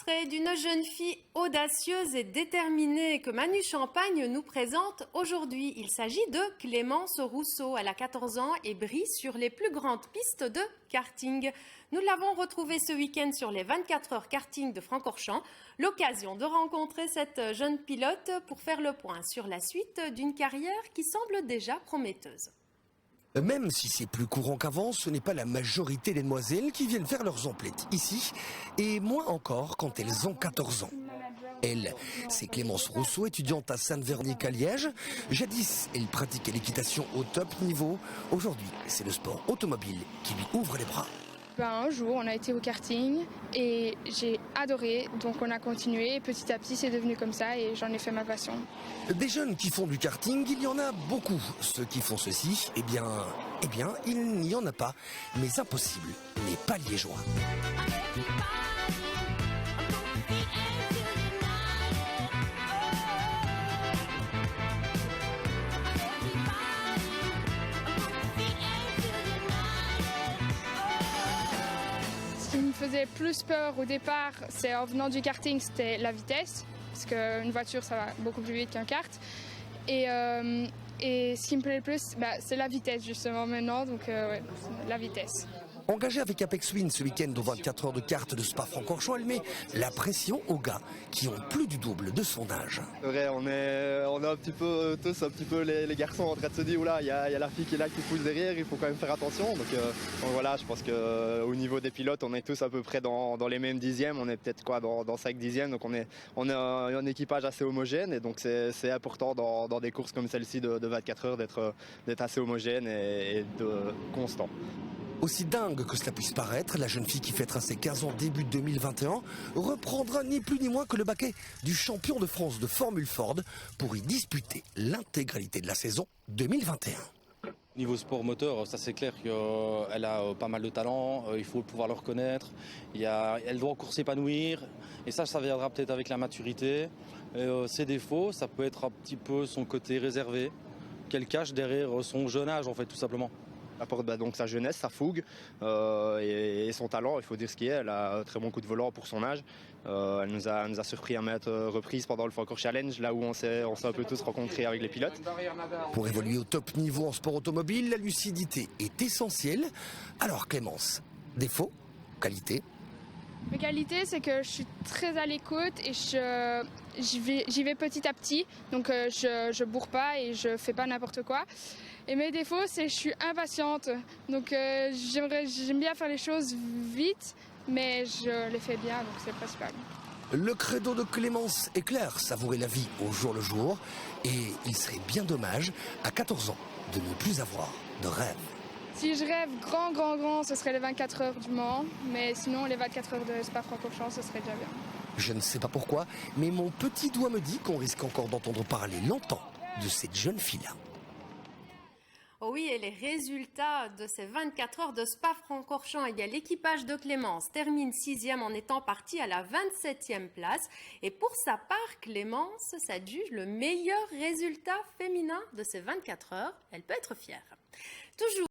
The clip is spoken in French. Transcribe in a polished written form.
portrait d'une jeune fille audacieuse et déterminée que Manu Champagne nous présente aujourd'hui. Il s'agit de Clémence Rousseau. Elle a 14 ans et brille sur les plus grandes pistes de karting. Nous l'avons retrouvée ce week-end sur les 24 heures karting de Francorchamps. L'occasion de rencontrer cette jeune pilote pour faire le point sur la suite d'une carrière qui semble déjà prometteuse. Même si c'est plus courant qu'avant, ce n'est pas la majorité des demoiselles qui viennent faire leurs emplettes ici, et moins encore quand elles ont 14 ans. Elle, c'est Clémence Rousseau, étudiante à Sainte-Véronique à Liège. Jadis, elle pratiquait l'équitation au top niveau. Aujourd'hui, c'est le sport automobile qui lui ouvre les bras. Un jour, on a été au karting et j'ai adoré, donc on a continué. Et petit à petit, c'est devenu comme ça et j'en ai fait ma passion. Des jeunes qui font du karting, il y en a beaucoup. Ceux qui font ceci, eh bien, il n'y en a pas. Mais impossible n'est pas liégeois. Ce qui me faisait plus peur au départ, c'est en venant du karting, c'était la vitesse. Parce qu'une voiture, ça va beaucoup plus vite qu'un kart. Et ce qui me plaît le plus, c'est la vitesse justement maintenant, donc ouais, la vitesse. Engagée avec Apex Win ce week-end aux 24 heures de kart de Spa-Francorchamps, elle met la pression aux gars qui ont plus du double de son âge. Ouais, on est un petit peu tous les garçons en train de se dire oula, il y a la fille qui est là qui pousse derrière, il faut quand même faire attention. Donc voilà, je pense qu'au niveau des pilotes, on est tous à peu près dans les mêmes dixièmes, on est peut-être dans 5 dixièmes, donc on est un équipage assez homogène et donc c'est important dans des courses comme celle-ci de 24 heures d'être assez homogène et de constant. Aussi dingue que cela puisse paraître, la jeune fille qui fêtera ses 15 ans début 2021 reprendra ni plus ni moins que le baquet du champion de France de Formule Ford pour y disputer l'intégralité de la saison 2021. Niveau sport moteur, ça c'est clair qu'elle a pas mal de talent, il faut pouvoir le reconnaître, elle doit encore s'épanouir et ça viendra peut-être avec la maturité. Ses défauts, ça peut être un petit peu son côté réservé, qu'elle cache derrière son jeune âge en fait tout simplement. Apporte donc sa jeunesse, sa fougue et son talent, il faut dire ce qui est. Elle a un très bon coup de volant pour son âge. Elle nous a surpris à maintes reprises pendant le Francorchamps Challenge, là où on s'est un peu tous rencontrés avec les pilotes. Pour évoluer au top niveau en sport automobile, la lucidité est essentielle. Alors Clémence, défaut, qualité? Mes qualités, c'est que je suis très à l'écoute et j'y vais petit à petit. Donc je bourre pas et je fais pas n'importe quoi. Et mes défauts, c'est que je suis impatiente. Donc j'aime bien faire les choses vite, mais je les fais bien, donc c'est le principal. Le credo de Clémence est clair, savourer la vie au jour le jour. Et il serait bien dommage, à 14 ans, de ne plus avoir de rêve. Si je rêve grand, ce serait les 24 heures du Mans. Mais sinon, les 24 heures de Spa-Francorchamps, ce serait déjà bien. Je ne sais pas pourquoi, mais mon petit doigt me dit qu'on risque encore d'entendre parler longtemps de cette jeune fille-là. Oh oui, et les résultats de ces 24 heures de Spa-Francorchamps, il y a l'équipage de Clémence termine 6e en étant parti à la 27e place. Et pour sa part, Clémence s'adjuge le meilleur résultat féminin de ces 24 heures. Elle peut être fière. Toujours